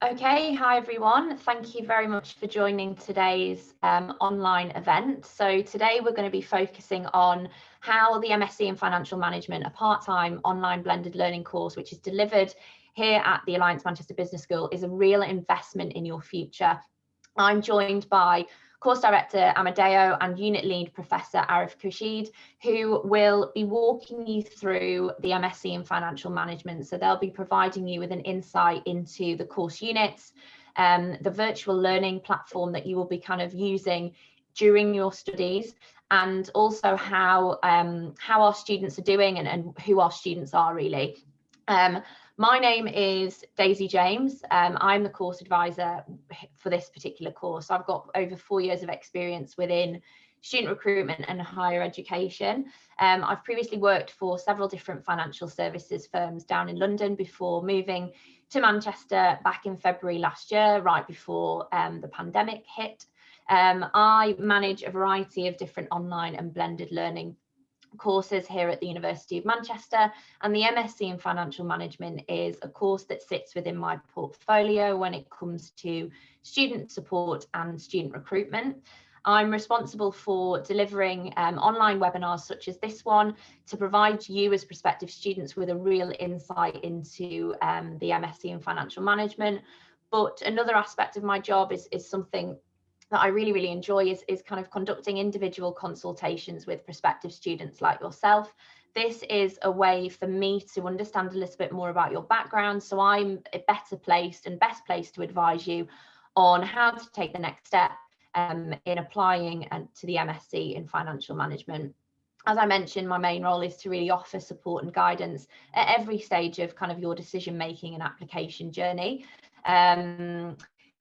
Okay, hi everyone. Thank you very much for joining today's online event. So today we're going to be focusing on how the MSc in Financial Management, a part-time online blended learning course, which is delivered here at the Alliance Manchester Business School, is a real investment in your future. I'm joined by Course Director Amedeo and Unit Lead Professor Arif, who will be walking you through the MSc in Financial Management. So they'll be providing you with an insight into the course units, the virtual learning platform that you will be kind of using during your studies, and also how our students are doing and who our students are really. My name is Daisy James. I'm the course advisor for this particular course. I've got over 4 years of experience within student recruitment and higher education. I've previously worked for several different financial services firms down in London before moving to Manchester back in February last year, right before the pandemic hit. I manage a variety of different online and blended learning courses here at the University of Manchester, and the MSc in Financial Management is a course that sits within my portfolio when it comes to student support and student recruitment. I'm responsible for delivering online webinars such as this one to provide you as prospective students with a real insight into the MSc in Financial Management. But another aspect of my job is something that I really enjoy is kind of conducting individual consultations with prospective students like yourself. This is a way for me to understand a little bit more about your background, so I'm better placed and best placed to advise you on how to take the next step in applying to the MSc in Financial Management. As I mentioned, my main role is to really offer support and guidance at every stage of kind of your decision making and application journey.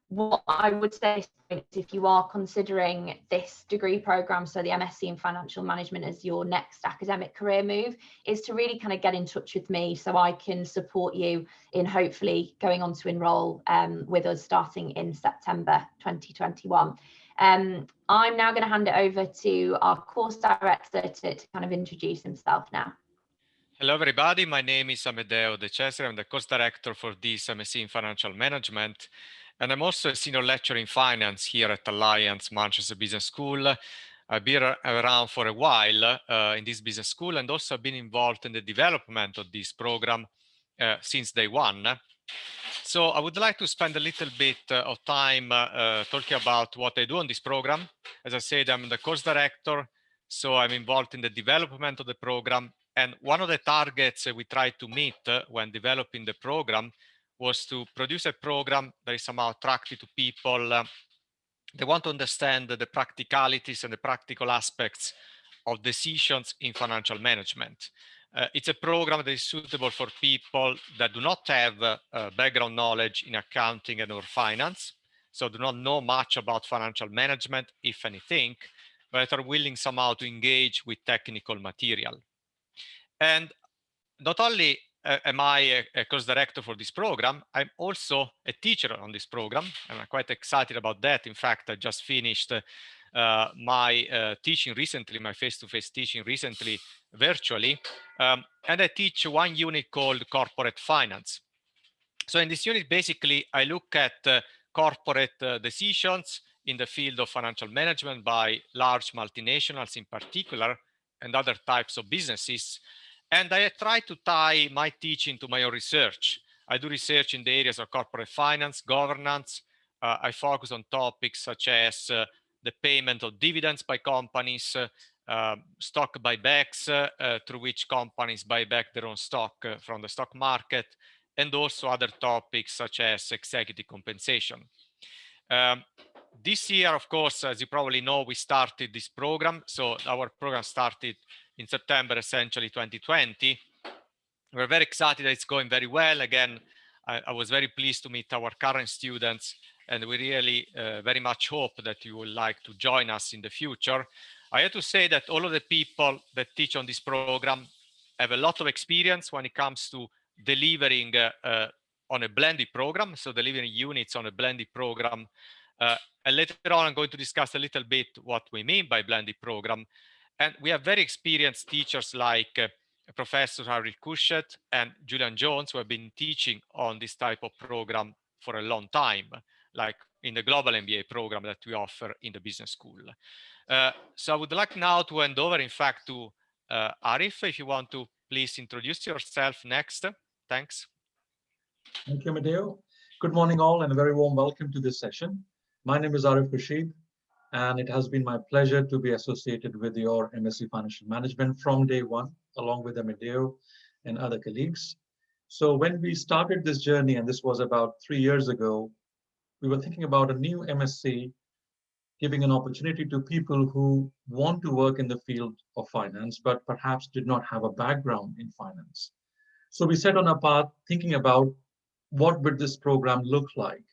What I would say is, if you are considering this degree program, so the MSc in Financial Management as your next academic career move, is to really kind of get in touch with me so I can support you in hopefully going on to enroll with us starting in September 2021. I'm now going to hand it over to our course director to kind of introduce himself now. Hello everybody, my name is Amedeo de Cesari. I'm the course director for this MSc in Financial Management, and I'm also a senior lecturer in finance here at Alliance Manchester Business School. I've been around for a while in this business school, and also been involved in the development of this program since day one. So I would like to spend a little bit of time talking about what I do on this program. As I said, I'm the course director, so I'm involved in the development of the program. And one of the targets we tried to meet when developing the program was to produce a program that is somehow attractive to people. They want to understand the practicalities and the practical aspects of decisions in financial management. It's a program that is suitable for people that do not have background knowledge in accounting and or finance, so do not know much about financial management, if anything, but are willing somehow to engage with technical material. And not only am I a course director for this program, I'm also a teacher on this program, and I'm quite excited about that. In fact, I just finished my teaching recently, my face-to-face teaching recently, virtually, and I teach one unit called Corporate Finance. So in this unit, basically, I look at corporate decisions in the field of financial management by large multinationals in particular, and other types of businesses. And I try to tie my teaching to my own research. I do research in the areas of corporate finance, governance. I focus on topics such as the payment of dividends by companies, stock buybacks, through which companies buy back their own stock from the stock market, and also other topics such as executive compensation. This year, of course, as you probably know, we started this program. So our program started in September, essentially 2020. We're very excited that it's going very well. Again, I was very pleased to meet our current students, and we really very much hope that you would like to join us in the future. I have to say that all of the people that teach on this program have a lot of experience when it comes to delivering on a blended program, so delivering units on a blended program. And later on, I'm going to discuss a little bit what we mean by blended program. And we have very experienced teachers like Professor Khurshed and Julian Jones, who have been teaching on this type of program for a long time, like in the global MBA program that we offer in the business school. So I would like now to hand over, in fact, to Arif, if you want to please introduce yourself next. Thanks. Thank you, Amedeo. Good morning, all, and a very warm welcome to this session. My name is Arif Khurshed, and it has been my pleasure to be associated with your MSc Financial Management from day one, along with Amedeo and other colleagues. So when we started this journey, and this was about 3 years ago, we were thinking about a new MSc giving an opportunity to people who want to work in the field of finance, but perhaps did not have a background in finance. So we set on a path thinking about what would this program look like.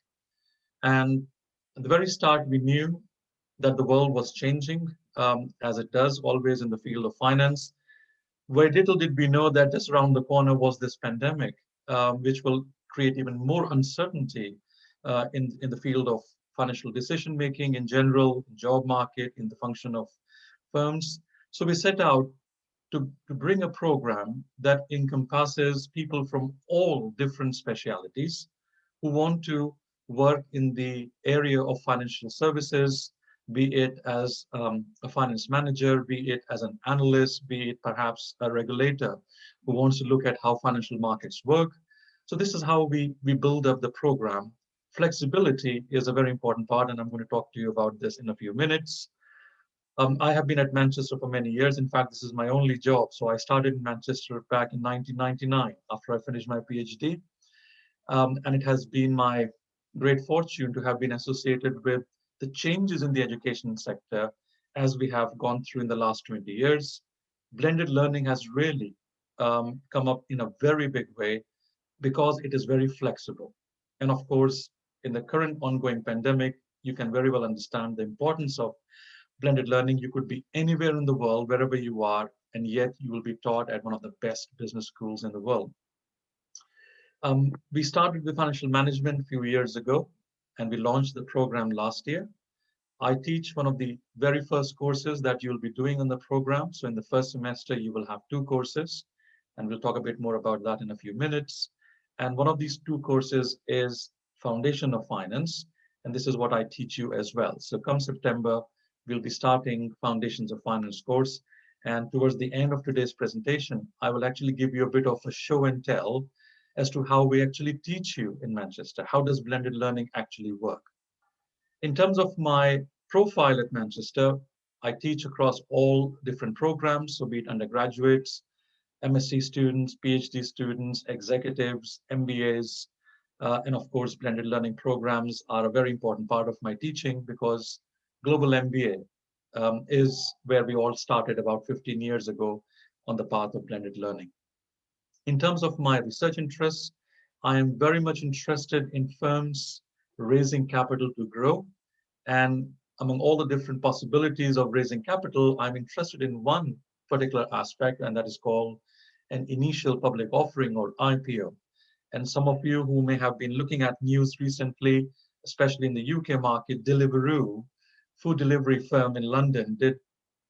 And at the very start, we knew that the world was changing, as it does always in the field of finance. Very little did we know that just around the corner was this pandemic, which will create even more uncertainty in the field of financial decision making in general, job market, in the function of firms. So we set out to bring a program that encompasses people from all different specialities who want to work in the area of financial services, be it as a finance manager, be it as an analyst, be it perhaps a regulator who wants to look at how financial markets work. So this is how we build up the program. Flexibility is a very important part, and I'm going to talk to you about this in a few minutes. I have been at Manchester for many years. In fact, this is my only job. So I started in Manchester back in 1999 after I finished my PhD. And it has been my great fortune to have been associated with the changes in the education sector as we have gone through in the last 20 years. Blended learning has really come up in a very big way because it is very flexible. And of course, in the current ongoing pandemic, you can very well understand the importance of blended learning. You could be anywhere in the world, wherever you are, and yet you will be taught at one of the best business schools in the world. We started with financial management a few years ago, and we launched the program last year. I teach one of the very first courses that you'll be doing on the program. So in the first semester, you will have 2 courses, and we'll talk a bit more about that in a few minutes. And one of these 2 courses is Foundation of Finance, and this is what I teach you as well. So come September, we'll be starting Foundations of Finance course. And towards the end of today's presentation, I will actually give you a bit of a show and tell as to how we actually teach you in Manchester. How does blended learning actually work? In terms of my profile at Manchester, I teach across all different programs, so be it undergraduates, MSc students, PhD students, executives, MBAs, and of course, blended learning programs are a very important part of my teaching because Global MBA is where we all started about 15 years ago on the path of blended learning. In terms of my research interests, I am very much interested in firms raising capital to grow. And among all the different possibilities of raising capital, I'm interested in one particular aspect, and that is called an initial public offering or IPO. And some of you who may have been looking at news recently, especially in the UK market, Deliveroo, food delivery firm in London, did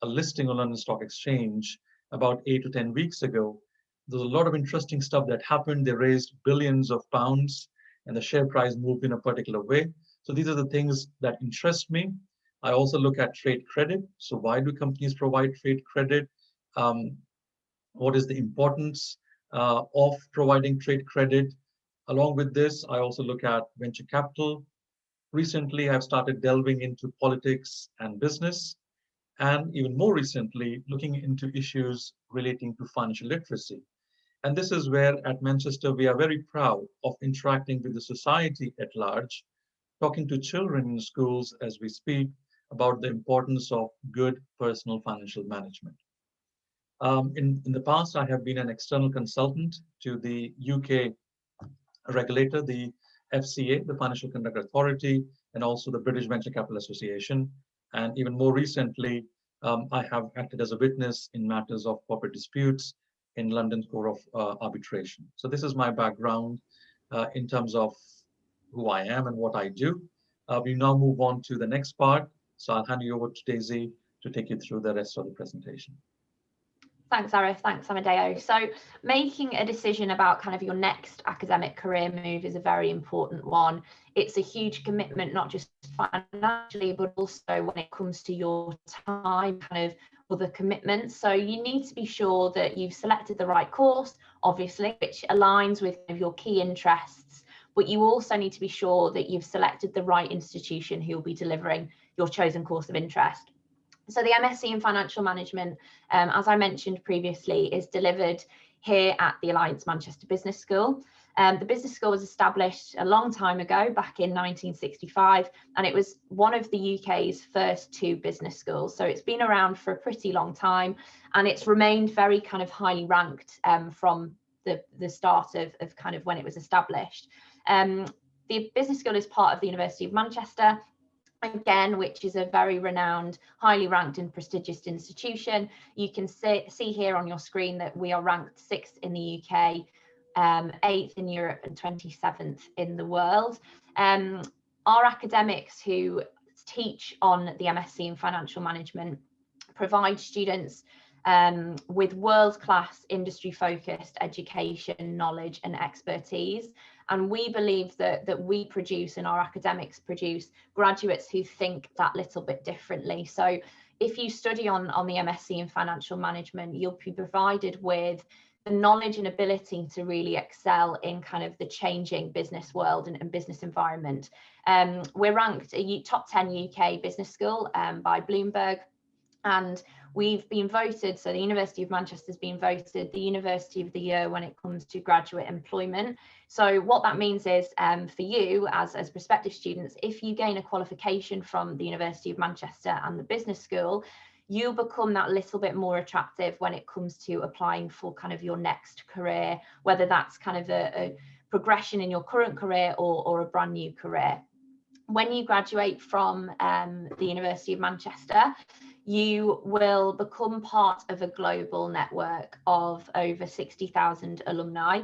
a listing on London Stock Exchange about 8 to 10 weeks ago. There's a lot of interesting stuff that happened. They raised billions of pounds and the share price moved in a particular way. So these are the things that interest me. I also look at trade credit. So why do companies provide trade credit? What is the importance of providing trade credit? Along with this, I also look at venture capital. Recently, I've started delving into politics and business, and even more recently, looking into issues relating to financial literacy. And this is where at Manchester, we are very proud of interacting with the society at large, talking to children in schools as we speak about the importance of good personal financial management. In the past, I have been an external consultant to the UK regulator, the FCA, the Financial Conduct Authority, and also the British Venture Capital Association. And even more recently, I have acted as a witness in matters of corporate disputes in London Court of Arbitration. So this is my background in terms of who I am and what I do. We now move on to the next part. So I'll hand you over to Daisy to take you through the rest of the presentation. Thanks, Arif. Thanks, Amedeo. So making a decision about kind of your next academic career move is a very important one. It's a huge commitment, not just financially, but also when it comes to your time, kind of other commitments. So you need to be sure that you've selected the right course, obviously, which aligns with your key interests, but you also need to be sure that you've selected the right institution who will be delivering your chosen course of interest. So the MSc in Financial Management, as I mentioned previously, is delivered here at the Alliance Manchester Business School. The business school was established a long time ago, back in 1965, and it was one of the UK's first 2 business schools. So it's been around for a pretty long time, and it's remained very kind of highly ranked from the start of kind of when it was established. The business school is part of the University of Manchester, again, which is a very renowned, highly ranked and prestigious institution. You can see here on your screen that we are ranked 6th in the UK, 8th in Europe and 27th in the world. Our academics who teach on the MSc in Financial Management provide students with world-class industry-focused education, knowledge and expertise. And we believe that we produce and our academics produce graduates who think that little bit differently. So if you study on the MSc in Financial Management, you'll be provided with the knowledge and ability to really excel in kind of the changing business world and business environment. We're ranked a top 10 UK business school by Bloomberg, and we've been voted, so the University of Manchester has been voted the University of the Year when it comes to graduate employment. So what that means is for you as prospective students, if you gain a qualification from the University of Manchester and the business school, you'll become that little bit more attractive when it comes to applying for kind of your next career, whether that's kind of a progression in your current career or a brand new career. When you graduate from the University of Manchester, you will become part of a global network of over 60,000 alumni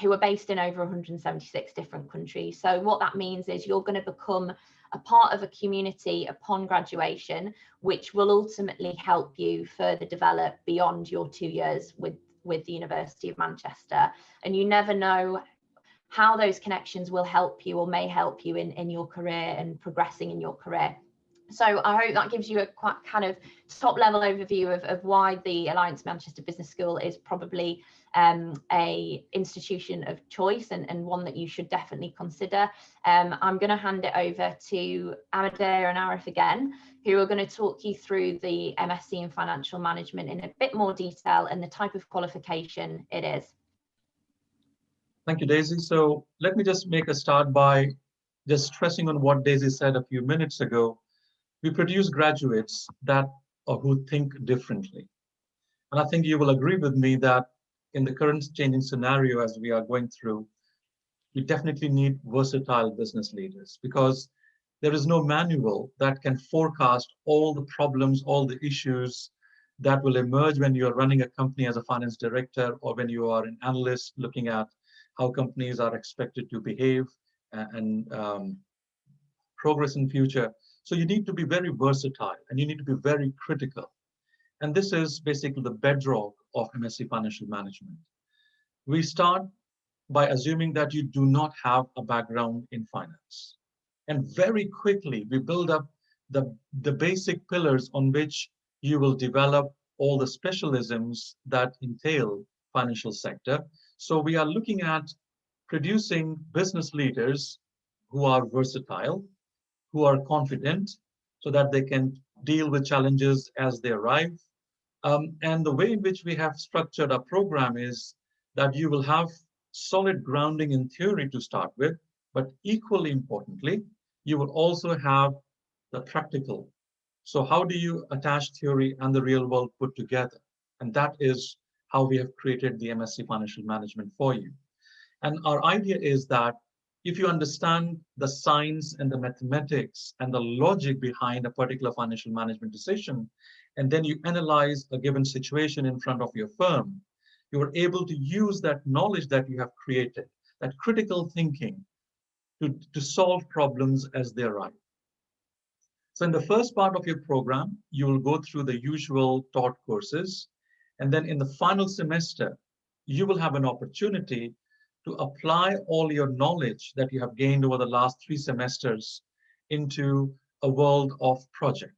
who are based in over 176 different countries. So what that means is you're going to become a part of a community upon graduation, which will ultimately help you further develop beyond your 2 years with the University of Manchester. And you never know how those connections will help you or may help you in your career and progressing in your career. So I hope that gives you a quite kind of top level overview of why the Alliance Manchester Business School is probably a institution of choice and one that you should definitely consider. I'm going to hand it over to Amedeo and Arif again, who are going to talk you through the MSc in Financial Management in a bit more detail and the type of qualification it is. Thank you, Daisy. So let me just make a start by just stressing on what Daisy said a few minutes ago. We produce graduates who think differently. And I think you will agree with me that in the current changing scenario as we are going through, we definitely need versatile business leaders, because there is no manual that can forecast all the problems, all the issues that will emerge when you are running a company as a finance director, or when you are an analyst looking at how companies are expected to behave and progress in future. So you need to be very versatile and you need to be very critical. And this is basically the bedrock of MSc Financial Management. We start by assuming that you do not have a background in finance. And very quickly, we build up the basic pillars on which you will develop all the specialisms that entail financial sector. So we are looking at producing business leaders who are versatile, who are confident, so that they can deal with challenges as they arrive. And the way in which we have structured our program is that you will have solid grounding in theory to start with, but equally importantly, you will also have the practical. So how do you attach theory and the real world put together? And that is how we have created the MSc Financial Management for you. And our idea is that if you understand the science and the mathematics and the logic behind a particular financial management decision, and then you analyze a given situation in front of your firm, you are able to use that knowledge that you have created, that critical thinking, to solve problems as they arise. So in the first part of your program, you will go through the usual taught courses. And then in the final semester, you will have an opportunity to apply all your knowledge that you have gained over the last 3 semesters into a world of project,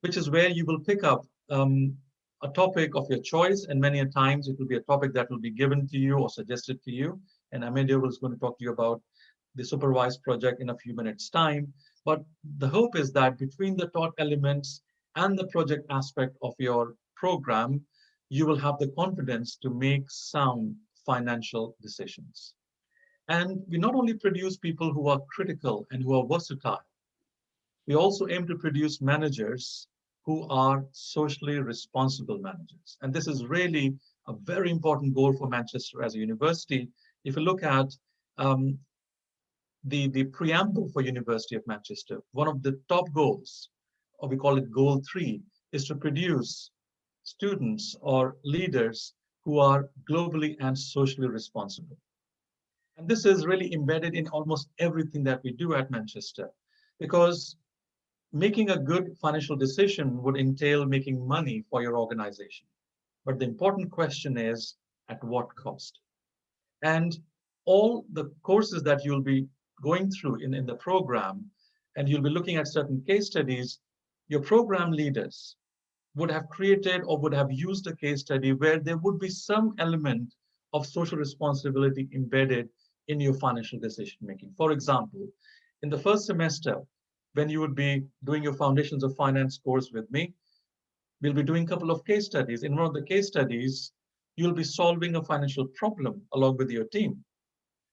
which is where you will pick up a topic of your choice, and many a times it will be a topic that will be given to you or suggested to you. And Amedeo is going to talk to you about the supervised project in a few minutes' time. But the hope is that between the taught elements and the project aspect of your program, you will have the confidence to make sound financial decisions. And we not only produce people who are critical and who are versatile, we also aim to produce managers who are socially responsible managers. And this is really a very important goal for Manchester as a university. If you look at the preamble for University of Manchester, one of the top goals, or we call it goal 3, is to produce students or leaders who are globally and socially responsible. And this is really embedded in almost everything that we do at Manchester, because making a good financial decision would entail making money for your organization. But the important question is, at what cost? And all the courses that you'll be going through in the program, and you'll be looking at certain case studies, your program leaders would have created or would have used a case study where there would be some element of social responsibility embedded in your financial decision making. For example, in the first semester, when you would be doing your Foundations of Finance course with me, we'll be doing a couple of case studies. In one of the case studies, you'll be solving a financial problem along with your team.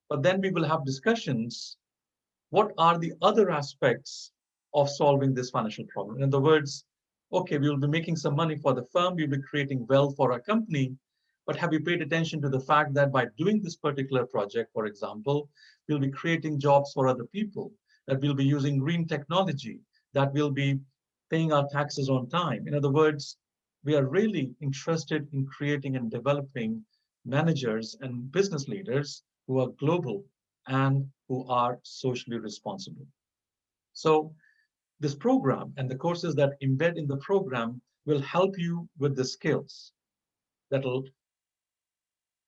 But then we will have discussions. What are the other aspects of solving this financial problem? In other words, okay, we will be making some money for the firm, we'll be creating wealth for our company, but have you paid attention to the fact that by doing this particular project, for example, we'll be creating jobs for other people, that we'll be using green technology, that we'll be paying our taxes on time. In other words, we are really interested in creating and developing managers and business leaders who are global and who are socially responsible. So this program and the courses that embed in the program will help you with the skills that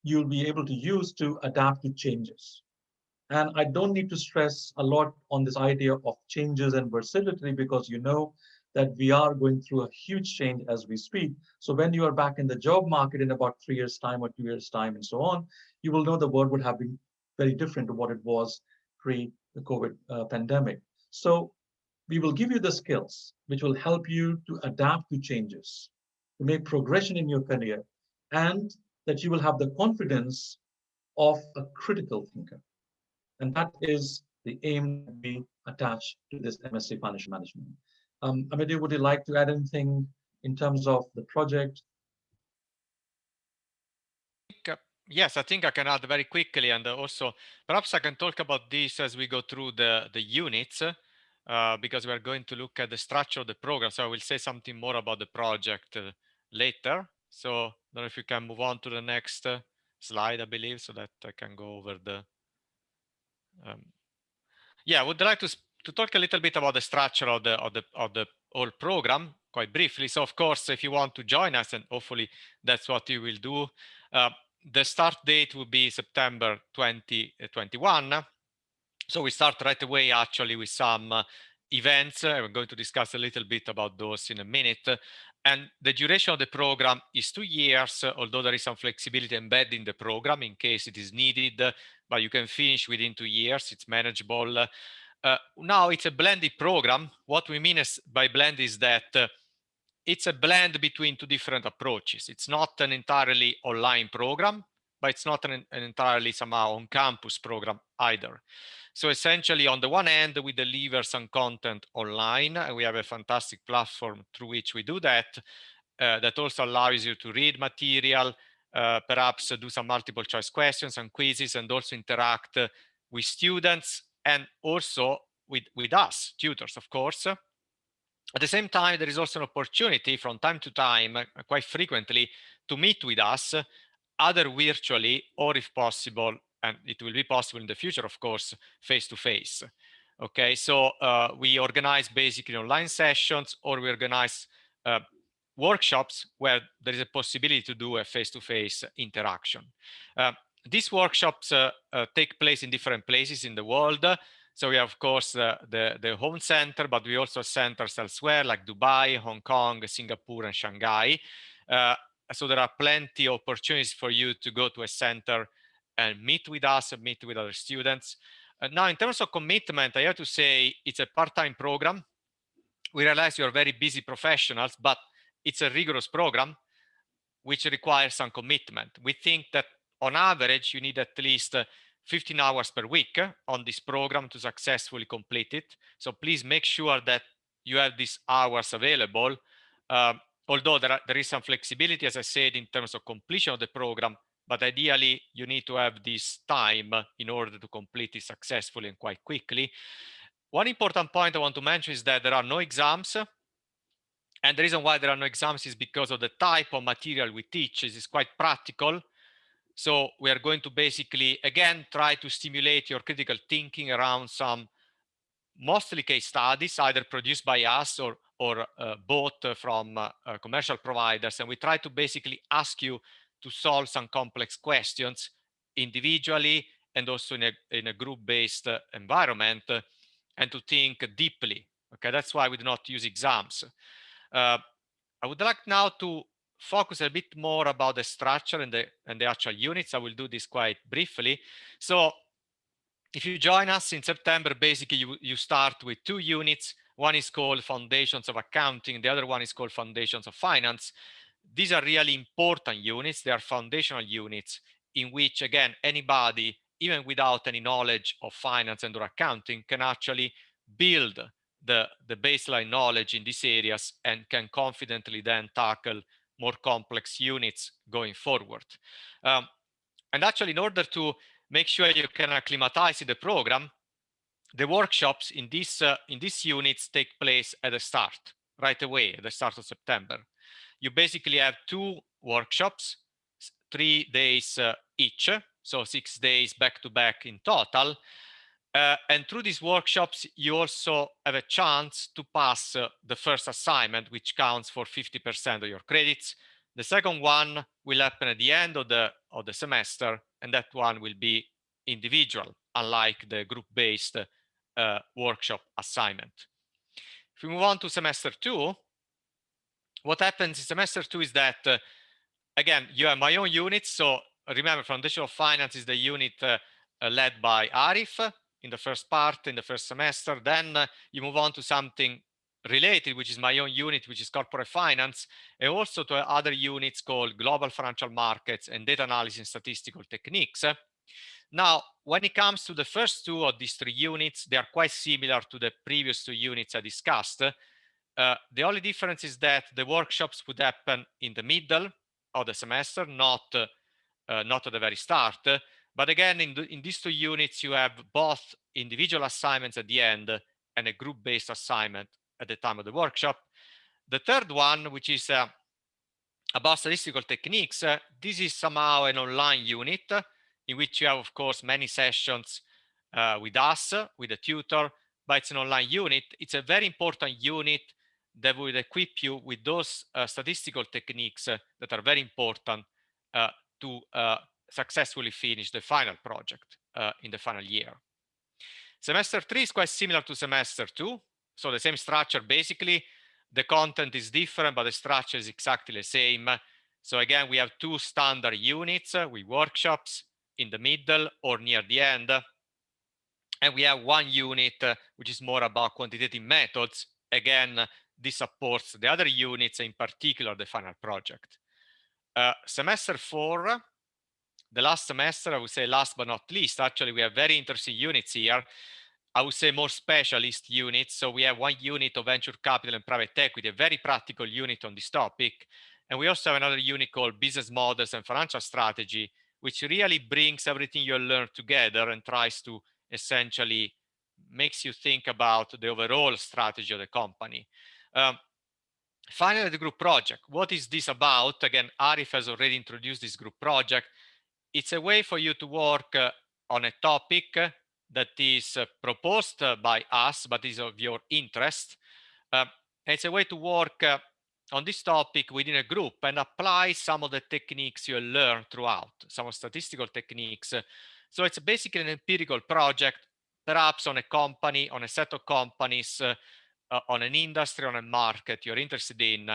you'll be able to use to adapt to changes. And I don't need to stress a lot on this idea of changes and versatility, because you know that we are going through a huge change as we speak. So when you are back in the job market in about 3 years' time or 2 years' time and so on, you will know the world would have been very different to what it was pre the COVID pandemic. So we will give you the skills which will help you to adapt to changes, to make progression in your career, and that you will have the confidence of a critical thinker. And that is the aim that we attach to this MSc Financial Management. Amedeo, would you like to add anything in terms of the project? Yes, I think I can add very quickly, and also perhaps I can talk about this as we go through the units, because we are going to look at the structure of the program. So I will say something more about the project later. So I don't know if you can move on to the next slide, I believe, so that I can go over the. Yeah, I would like to talk a little bit about the structure of the whole program quite briefly. So of course, if you want to join us, and hopefully that's what you will do, the start date will be September 2021. So we start right away actually with some events. We're going to discuss a little bit about those in a minute. And the duration of the program is 2 years, although there is some flexibility embedded in the program in case it is needed, but you can finish within 2 years. It's manageable. Now it's a blended program. What we mean by blend is that it's a blend between 2 different approaches. It's not an entirely online program, but it's not an entirely somehow on-campus program either. So essentially, on the one hand, we deliver some content online, and we have a fantastic platform through which we do that, that also allows you to read material, perhaps do some multiple choice questions and quizzes, and also interact with students and also with us, tutors, of course. At the same time, there is also an opportunity from time to time, quite frequently, to meet with us, either virtually or, if possible, and it will be possible in the future, of course, face-to-face. Okay, so we organize basically online sessions, or we organize workshops where there is a possibility to do a face-to-face interaction. These workshops take place in different places in the world. So we have, of course, the home center, but we also have centers elsewhere like Dubai, Hong Kong, Singapore, and Shanghai. So there are plenty of opportunities for you to go to a center and meet with us and meet with other students. Now, in terms of commitment, I have to say it's a part-time program. We realize you're very busy professionals, but it's a rigorous program which requires some commitment. We think that on average, you need at least 15 hours per week on this program to successfully complete it. So please make sure that you have these hours available. Although there is some flexibility, as I said, in terms of completion of the program, but ideally you need to have this time in order to complete it successfully and quite quickly. One important point I want to mention is that there are no exams. And the reason why there are no exams is because of the type of material we teach. It is quite practical. So we are going to basically, again, try to stimulate your critical thinking around some mostly case studies, either produced by us or bought from commercial providers. And we try to basically ask you to solve some complex questions individually and also in a group-based environment, and to think deeply. Okay, that's why we do not use exams. I would like now to focus a bit more about the structure and the actual units. I will do this quite briefly. So if you join us in September, basically you start with 2 units. One is called Foundations of Accounting. The other one is called Foundations of Finance. These are really important units. They are foundational units in which, again, anybody, even without any knowledge of finance and or accounting, can actually build the baseline knowledge in these areas and can confidently then tackle more complex units going forward. And actually, in order to make sure you can acclimatize in the program, the workshops in these units take place at the start, right away, at the start of September. You basically have 2 workshops, 3 days each, so 6 days back to back in total. And through these workshops, you also have a chance to pass the first assignment, which counts for 50% of your credits. The second one will happen at the end of the semester, and that one will be individual, unlike the group-based workshop assignment. If we move on to semester 2, what happens in semester 2 is that, again, you have my own units. So remember, Foundation of Finance is the unit led by Arif in the first part, in the first semester. Then you move on to something related, which is my own unit, which is Corporate Finance, and also to other units called Global Financial Markets and Data Analysis and Statistical Techniques. Now, when it comes to the first 2 of these 3 units, they are quite similar to the previous 2 units I discussed. The only difference is that the workshops would happen in the middle of the semester, not at the very start. But again, in these 2 units, you have both individual assignments at the end and a group-based assignment at the time of the workshop. The third one, which is about statistical techniques, this is somehow an online unit in which you have, of course, many sessions with us, with a tutor, but it's an online unit. It's a very important unit that will equip you with those statistical techniques that are very important to successfully finish the final project in the final year. Semester 3 is quite similar to semester 2. So the same structure, basically. The content is different, but the structure is exactly the same. So again, we have 2 standard units with workshops in the middle or near the end. And we have 1 unit which is more about quantitative methods. Again, this supports the other units, in particular the final project. Semester 4, the last semester, I would say last but not least, actually we have very interesting units here. I would say more specialist units. So we have 1 unit of venture capital and private equity, a very practical unit on this topic. And we also have another unit called business models and financial strategy, which really brings everything you learn together and tries to essentially makes you think about the overall strategy of the company. Finally, the group project. What is this about? Again, Arif has already introduced this group project. It's a way for you to work on a topic that is proposed by us, but is of your interest. It's a way to work on this topic within a group and apply some of the techniques you learn throughout, some of statistical techniques. So it's basically an empirical project, perhaps on a company, on a set of companies, on an industry, on a market you're interested in.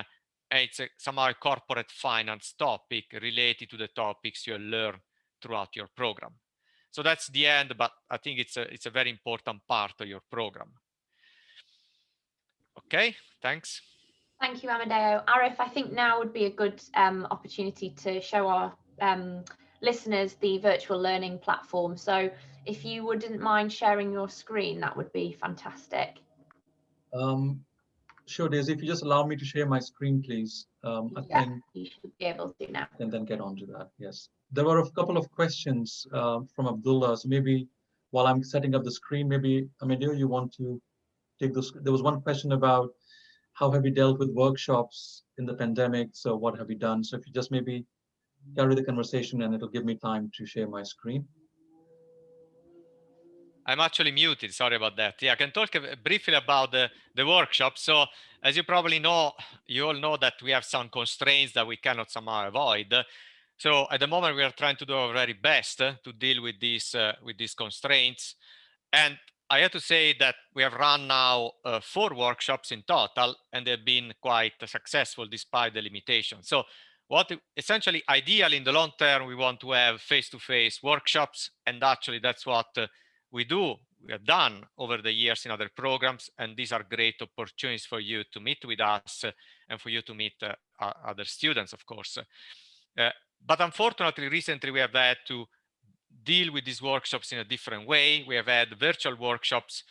It's somehow a corporate finance topic related to the topics you learn throughout your program. So that's the end, but I think it's a very important part of your program. Okay, thanks. Thank you, Amedeo. Arif, I think now would be a good opportunity to show our listeners the virtual learning platform. So if you wouldn't mind sharing your screen, that would be fantastic. Sure, Daisy, if you just allow me to share my screen, please. I think you should be able to now. And then get on to that, yes. There were a couple of questions from Abdullah. So maybe while I'm setting up the screen, maybe Amedeo, you want to take this. There was one question about how have you dealt with workshops in the pandemic? So what have you done? So if you just maybe carry the conversation and it'll give me time to share my screen. I'm actually muted, sorry about that. Yeah, I can talk briefly about the workshop. So as you probably know, you all know that we have some constraints that we cannot somehow avoid. So at the moment, we are trying to do our very best to deal with these constraints. And I have to say that we have run now 4 workshops in total, and they've been quite successful despite the limitations. So what essentially, ideally in the long term, we want to have face-to-face workshops, and actually that's what we have done over the years in other programs, and these are great opportunities for you to meet with us and for you to meet other students, of course. But unfortunately, recently we have had to deal with these workshops in a different way. We have had virtual workshops.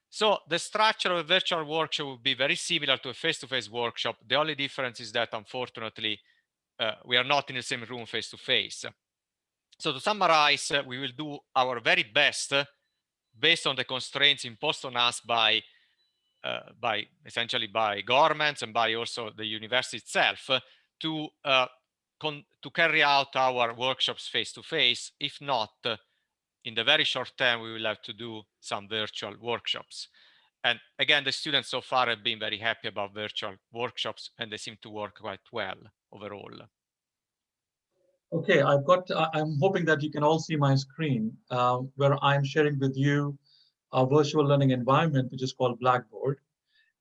So the structure of a virtual workshop would be very similar to a face-to-face workshop. The only difference is that, unfortunately, we are not in the same room face-to-face. So to summarize, we will do our very best based on the constraints imposed on us by essentially by governments and by also the university itself to carry out our workshops face-to-face. If not, in the very short term, we will have to do some virtual workshops. And again, the students so far have been very happy about virtual workshops, and they seem to work quite well overall. Okay, I'm hoping that you can all see my screen where I'm sharing with you a virtual learning environment, which is called Blackboard.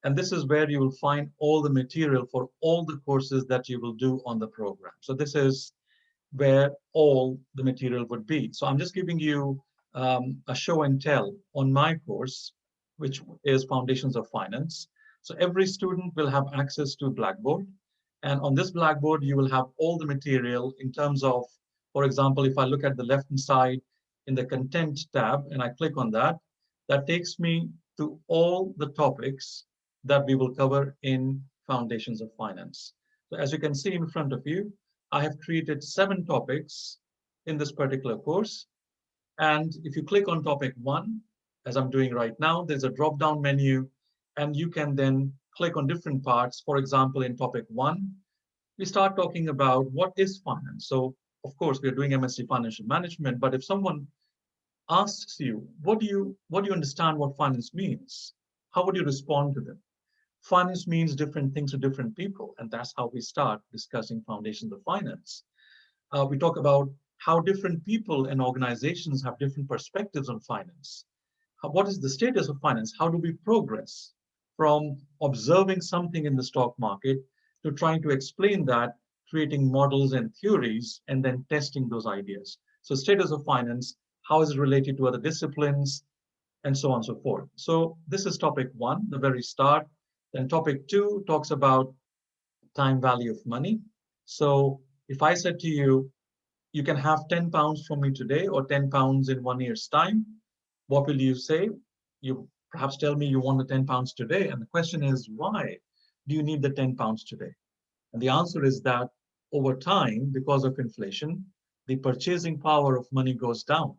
And this is where you will find all the material for all the courses that you will do on the program. So this is where all the material would be. So I'm just giving you a show and tell on my course, which is Foundations of Finance. So every student will have access to Blackboard. And on this Blackboard, you will have all the material in terms of, for example, if I look at the left-hand side in the content tab and I click on that, that takes me to all the topics that we will cover in Foundations of Finance. So as you can see in front of you, I have created 7 topics in this particular course. And if you click on topic 1, as I'm doing right now, there's a drop-down menu, and you can then click on different parts. For example, in topic 1, we start talking about what is finance. So of course, we're doing MSc Financial Management, but if someone asks you, what do you understand what finance means? How would you respond to them? Finance means different things to different people, and that's how we start discussing Foundations of Finance. We talk about how different people and organizations have different perspectives on finance. What is the status of finance? How do we progress from observing something in the stock market to trying to explain that, creating models and theories, and then testing those ideas? So status of finance, how is it related to other disciplines, and so on and so forth. So this is topic 1, the very start. Then topic 2 talks about time value of money. So if I said to you, you can have 10 pounds from me today or 10 pounds in 1 year's time, what will you say? You perhaps tell me you want the 10 pounds today. And the question is, why do you need the 10 pounds today? And the answer is that over time, because of inflation, the purchasing power of money goes down.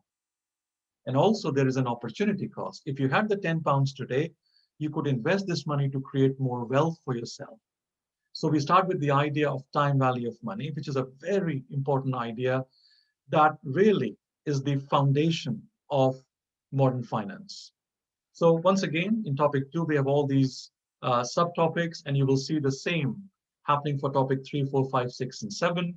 And also there is an opportunity cost. If you had the 10 pounds today, you could invest this money to create more wealth for yourself. So we start with the idea of time value of money, which is a very important idea that really is the foundation of modern finance. So once again, in topic 2, we have all these subtopics, and you will see the same happening for topic 3, 4, 5, 6, and 7.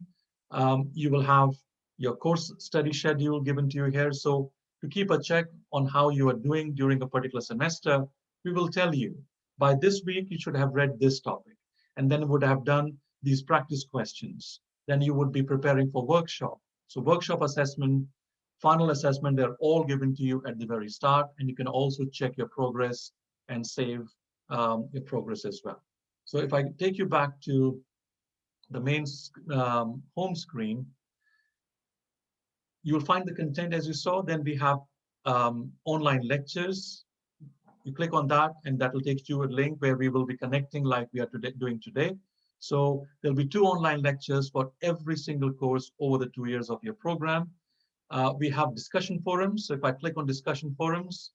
You will have your course study schedule given to you here. So to keep a check on how you are doing during a particular semester, we will tell you, by this week, you should have read this topic, and then would have done these practice questions. Then you would be preparing for workshop. So workshop assessment, final assessment, they're all given to you at the very start, and you can also check your progress and save your progress as well. So if I take you back to the main home screen, you'll find the content as you saw. Then we have online lectures. You click on that, and that will take you to a link where we will be connecting like we are doing today. So there'll be 2 online lectures for every single course over the 2 years of your program. We have discussion forums. So if I click on discussion forums,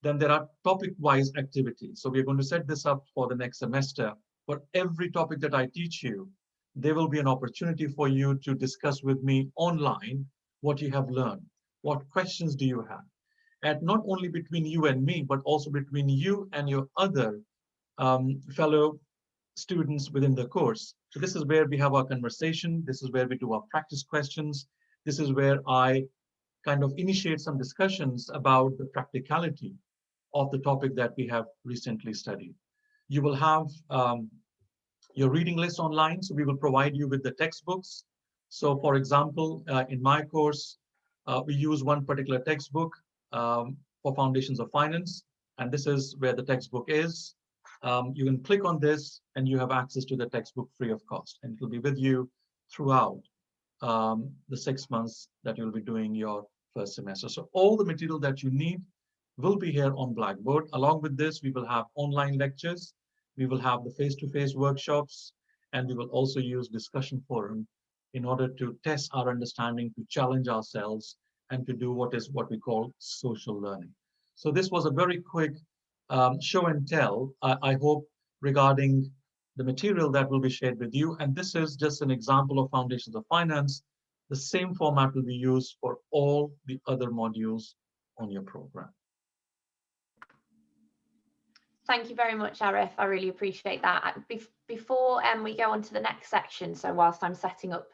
then there are topic-wise activities. So we're going to set this up for the next semester. For every topic that I teach you, there will be an opportunity for you to discuss with me online what you have learned. What questions do you have? And not only between you and me, but also between you and your other fellow students within the course. So this is where we have our conversation. This is where we do our practice questions. This is where I kind of initiate some discussions about the practicality of the topic that we have recently studied. You will have your reading list online, so we will provide you with the textbooks. So for example, in my course, we use one particular textbook for Foundations of Finance, and this is where the textbook is. You can click on this and you have access to the textbook free of cost, and it will be with you throughout the 6 months that you'll be doing your first semester. So all the material that you need will be here on Blackboard. Along with this, we will have online lectures, we will have the face-to-face workshops, and we will also use discussion forum in order to test our understanding, to challenge ourselves, and to do what we call social learning. So this was a very quick show and tell, I hope, regarding the material that will be shared with you. And this is just an example of Foundations of Finance. The same format will be used for all the other modules on your program. Thank you very much, Arif. I really appreciate that. Before we go on to the next section, so whilst I'm setting up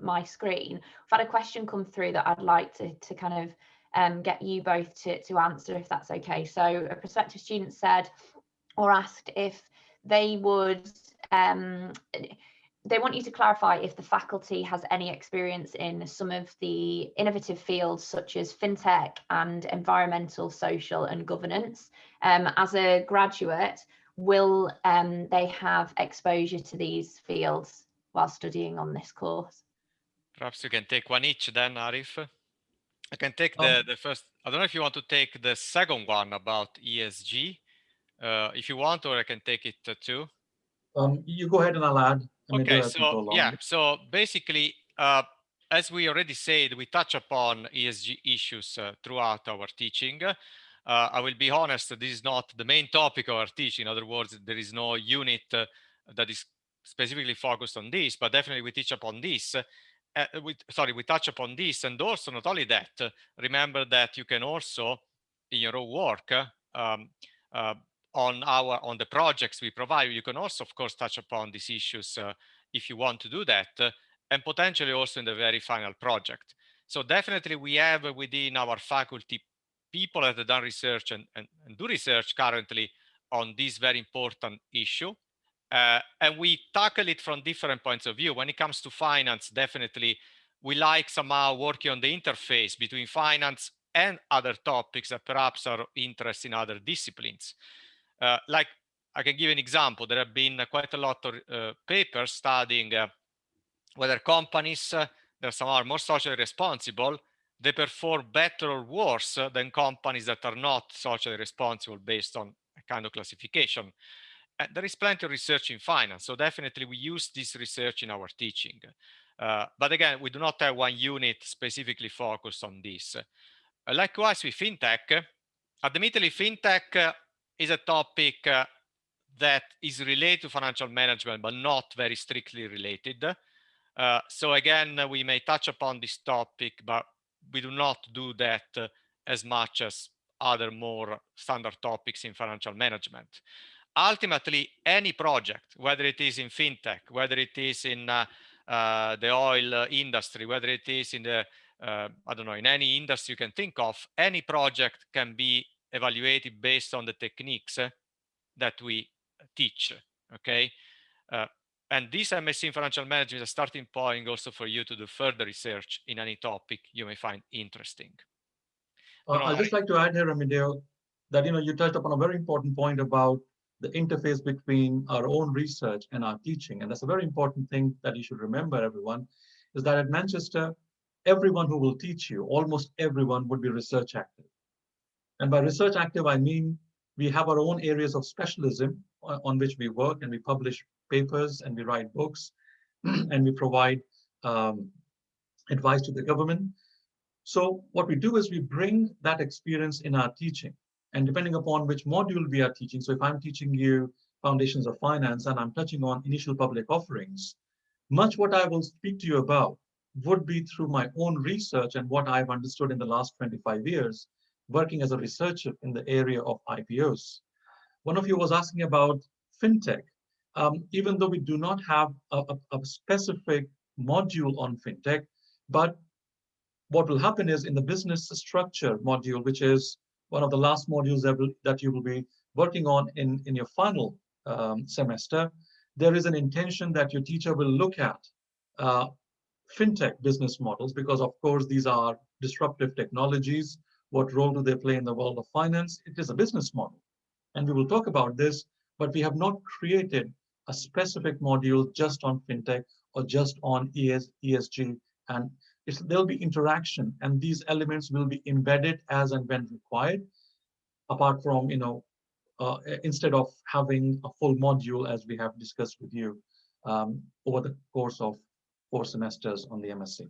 my screen, I've had a question come through that I'd like to kind of get you both to answer, if that's okay. So a prospective student said or asked if they would they want you to clarify if the faculty has any experience in some of the innovative fields such as fintech and environmental, social and governance. As a graduate, will they have exposure to these fields while studying on this course? Perhaps you can take one each then, Arif. I can take the first. I don't know if you want to take the second one about ESG, if you want, or I can take it too. You go ahead and I'll add. Okay, so yeah, so basically, as we already said, we touch upon ESG issues throughout our teaching. I will be honest, this is not the main topic of our teaching. In other words, there is no unit that is specifically focused on this, but definitely we teach upon this. We touch upon this, and also not only that, remember that you can also, in your own work, on the projects we provide, you can also, of course, touch upon these issues if you want to do that, and potentially also in the very final project. So definitely we have within our faculty people that have done research and do research currently on this very important issue. And we tackle it from different points of view. When it comes to finance, definitely we like somehow working on the interface between finance and other topics that perhaps are of interest in other disciplines. Like I can give an example. There have been quite a lot of papers studying whether companies that somehow are more socially responsible, they perform better or worse than companies that are not socially responsible based on a kind of classification. There is plenty of research in finance, so definitely we use this research in our teaching. But again, we do not have one unit specifically focused on this. Likewise with fintech, admittedly fintech is a topic that is related to financial management, but not very strictly related. So again, we may touch upon this topic, but we do not do that as much as other more standard topics in financial management. ultimately any project, whether it is in fintech, whether it is in the oil industry, whether it is in the I don't know, in any industry you can think of, any project can be evaluated based on the techniques that we teach. Okay, uh, and this MSc in Financial Management is a starting point also for you to do further research in any topic you may find interesting. I'd just like to add here, Amedeo, that you touched upon a very important point about the interface between our own research and our teaching. And that's a very important thing that you should remember, everyone, is that at Manchester, everyone who will teach you, almost everyone, would be research active. And by research active, I mean we have our own areas of specialism on which we work, and we publish papers and we write books and we provide advice to the government. So what we do is we bring that experience in our teaching, and depending upon which module we are teaching. So if I'm teaching you Foundations of Finance and I'm touching on initial public offerings, much what I will speak to you about would be through my own research and what I've understood in the last 25 years, working as a researcher in the area of IPOs. One of you was asking about fintech. Even though we do not have a specific module on fintech, but what will happen is in the business structure module, which is one of the last modules that you will be working on in your final semester, there is an intention that your teacher will look at fintech business models, because of course these are disruptive technologies. What role do they play in the world of finance? It is a business model. And we will talk about this, but we have not created a specific module just on fintech or just on ESG. And there'll be interaction, and these elements will be embedded as and when required, apart from, instead of having a full module as we have discussed with you over the course of 4 semesters on the MSc.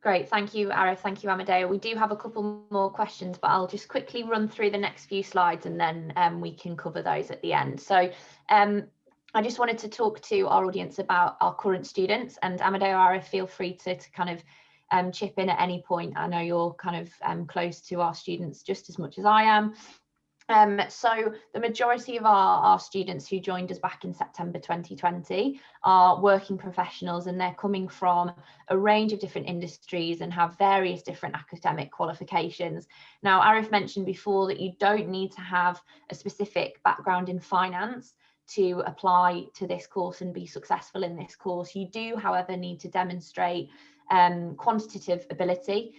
Great, thank you, Arif. Thank you, Amedeo. We do have a couple more questions, but I'll just quickly run through the next few slides and then we can cover those at the end. So I just wanted to talk to our audience about our current students, and Amedeo, Arif, feel free to kind of chip in at any point. I know you're kind of close to our students just as much as I am. So the majority of our students who joined us back in September 2020 are working professionals, and they're coming from a range of different industries and have various different academic qualifications. Now, Arif mentioned before that you don't need to have a specific background in finance to apply to this course and be successful in this course. You do, however, need to demonstrate quantitative ability,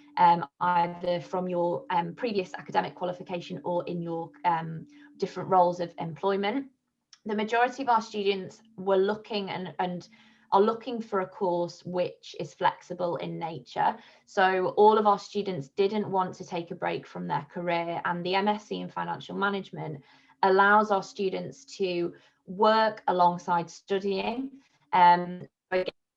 either from your previous academic qualification or in your different roles of employment. The majority of our students were looking and are looking for a course which is flexible in nature. So all of our students didn't want to take a break from their career, and the MSc in Financial Management allows our students to work alongside studying.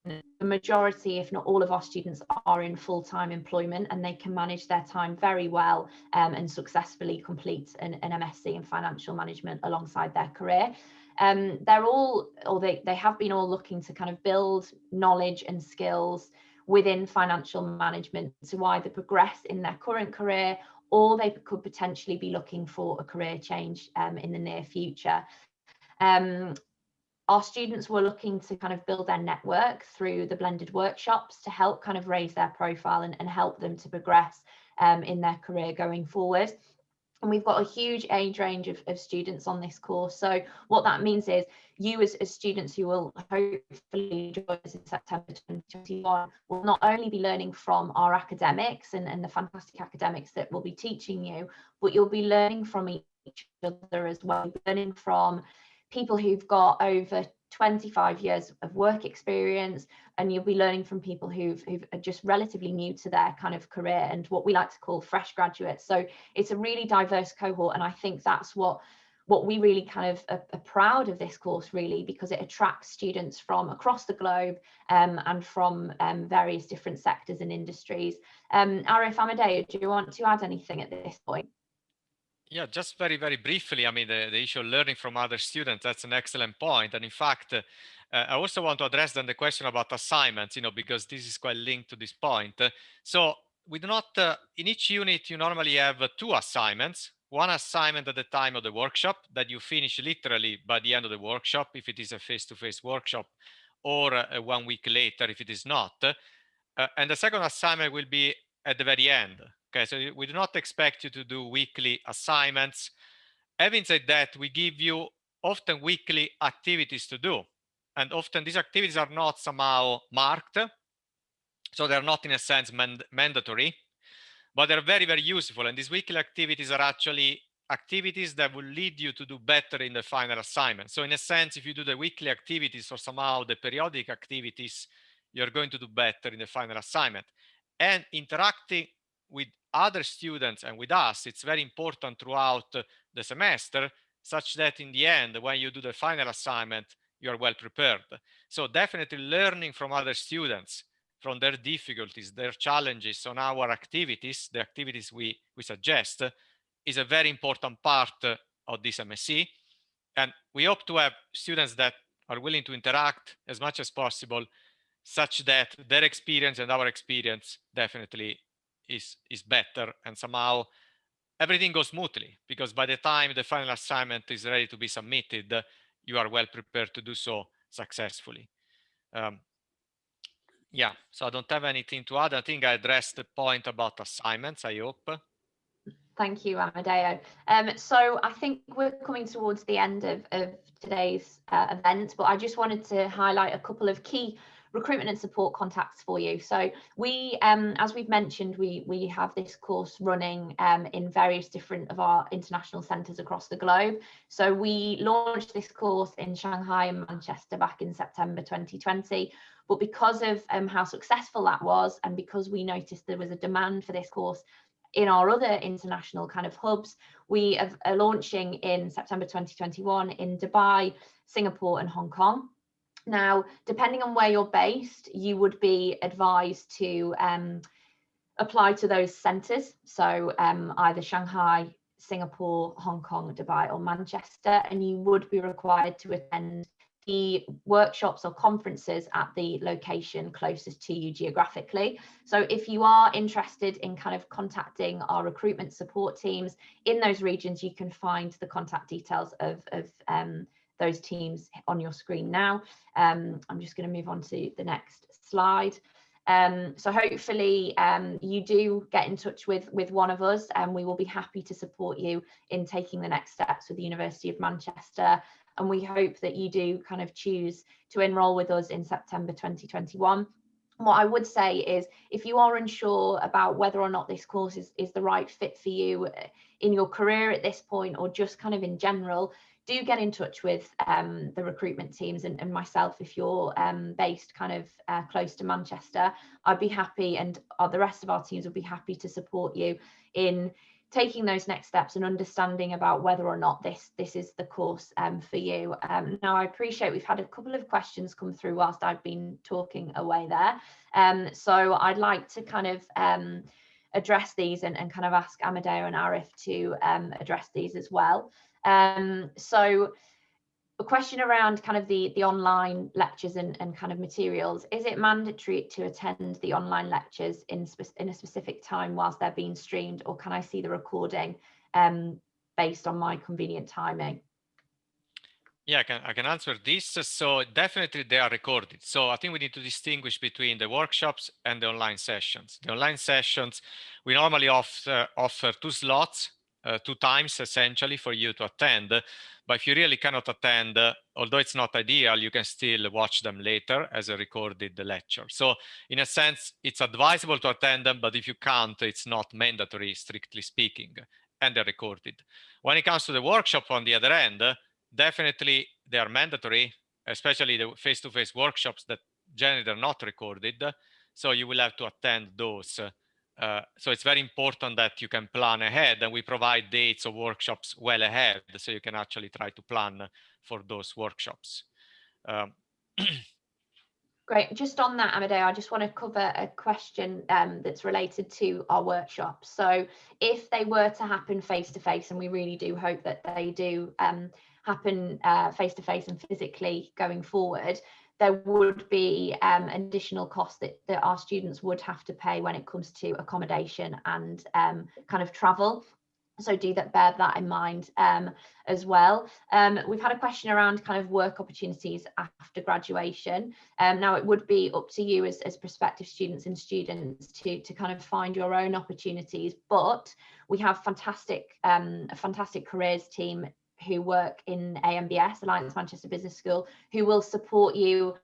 The majority, if not all of our students, are in full-time employment, and they can manage their time very well and successfully complete an MSc in Financial Management alongside their career. They're all, or they have been all looking to kind of build knowledge and skills within financial management to either progress in their current career, or they could potentially be looking for a career change in the near future. Our students were looking to kind of build their network through the blended workshops to help kind of raise their profile and help them to progress in their career going forward. And we've got a huge age range of students on this course. So what that means is you as students who will hopefully join us in September 2021 will not only be learning from our academics and the fantastic academics that will be teaching you, but you'll be learning from each other as well, learning from people who've got over 25 years of work experience, and you'll be learning from people who are just relatively new to their kind of career and what we like to call fresh graduates. So it's a really diverse cohort, and I think that's what we really kind of are proud of this course, really, because it attracts students from across the globe and from various different sectors and industries. Arif, Amedeo, do you want to add anything at this point? Yeah, just very, very briefly, I mean, the issue of learning from other students, that's an excellent point. And in fact, I also want to address then the question about assignments, because this is quite linked to this point. So we do not, in each unit, you normally have 2 assignments. one assignment at the time of the workshop that you finish literally by the end of the workshop, if it is a face-to-face workshop, or 1 week later if it is not. And the second assignment will be at the very end. Okay, so we do not expect you to do weekly assignments. Having said that, we give you often weekly activities to do. And often these activities are not somehow marked. So they're not in a sense mandatory, but they're very, very useful. And these weekly activities are actually activities that will lead you to do better in the final assignment. So in a sense, if you do the weekly activities or somehow the periodic activities, you're going to do better in the final assignment. And interacting with other students and with us, it's very important throughout the semester, such that in the end, when you do the final assignment, you're well prepared. So definitely learning from other students, from their difficulties, their challenges on our activities, the activities we suggest, is a very important part of this MSc. And we hope to have students that are willing to interact as much as possible, such that their experience and our experience definitely is better, and somehow everything goes smoothly, because by the time the final assignment is ready to be submitted, you are well prepared to do so successfully. Yeah, so I don't have anything to add. I think I addressed the point about assignments, I hope. Thank you, Amedeo. So I think we're coming towards the end of today's event, but I just wanted to highlight a couple of key recruitment and support contacts for you. So we, as we've mentioned, we have this course running in various different of our international centres across the globe. So we launched this course in Shanghai and Manchester back in September 2020. But because of how successful that was, and because we noticed there was a demand for this course in our other international kind of hubs, we are launching in September 2021 in Dubai, Singapore and Hong Kong. Now, depending on where you're based, you would be advised to apply to those centres. So either Shanghai, Singapore, Hong Kong, Dubai or Manchester, and you would be required to attend the workshops or conferences at the location closest to you geographically. So if you are interested in kind of contacting our recruitment support teams in those regions, you can find the contact details of those teams on your screen now. I'm just going to move on to the next slide. So hopefully you do get in touch with one of us, and we will be happy to support you in taking the next steps with the University of Manchester. And we hope that you do kind of choose to enrol with us in September 2021. What I would say is, if you are unsure about whether or not this course is the right fit for you in your career at this point, or just kind of in general, do get in touch with the recruitment teams and myself if you're based kind of close to Manchester. I'd be happy, and the rest of our teams will be happy to support you in taking those next steps and understanding about whether or not this is the course for you. Now, I appreciate we've had a couple of questions come through whilst I've been talking away there. So I'd like to kind of address these and kind of ask Amedeo and Arif to address these as well. So a question around kind of the online lectures and kind of materials. Is it mandatory to attend the online lectures in a specific time whilst they're being streamed, or can I see the recording based on my convenient timing? Yeah, I can answer this. So definitely they are recorded. So I think we need to distinguish between the workshops and the online sessions. The online sessions, we normally offer 2 slots, 2 times essentially for you to attend. But if you really cannot attend, although it's not ideal, you can still watch them later as a recorded lecture. So in a sense, it's advisable to attend them, but if you can't, it's not mandatory, strictly speaking, and they're recorded. When it comes to the workshop, on the other end, definitely they are mandatory, especially the face-to-face workshops that generally they're not recorded. So you will have to attend those. So it's very important that you can plan ahead, and we provide dates of workshops well ahead, so you can actually try to plan for those workshops. Great. Just on that, Amedeo, I just want to cover a question that's related to our workshops. So if they were to happen face-to-face, and we really do hope that they do happen face-to-face and physically going forward, there would be an additional cost that our students would have to pay when it comes to accommodation and kind of travel. So do that, bear that in mind as well. We've had a question around kind of work opportunities after graduation. Now it would be up to you as prospective students and students to kind of find your own opportunities, but we have a fantastic careers team who work in AMBS, Alliance Manchester Business School, who will support you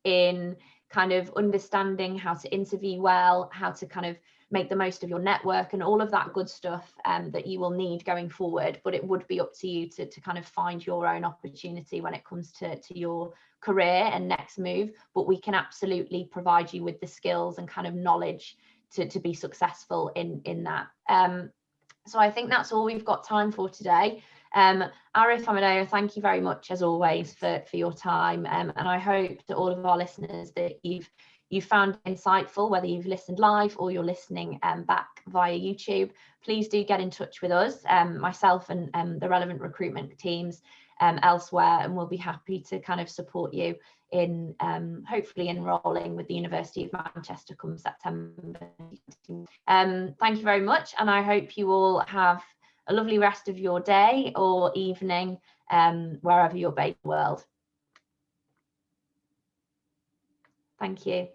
in kind of understanding how to interview well, how to kind of make the most of your network and all of that good stuff that you will need going forward. But it would be up to you to kind of find your own opportunity when it comes to your career and next move. But we can absolutely provide you with the skills and kind of knowledge to be successful in that. So I think that's all we've got time for today. Arif, Amedeo, thank you very much as always for your time, and I hope to all of our listeners that you've found insightful, whether you've listened live or you're listening back via YouTube. Please do get in touch with us, myself and the relevant recruitment teams elsewhere, and we'll be happy to kind of support you in hopefully enrolling with the University of Manchester come September. Thank you very much, and I hope you all have a lovely rest of your day or evening, wherever you're based in the world. Thank you.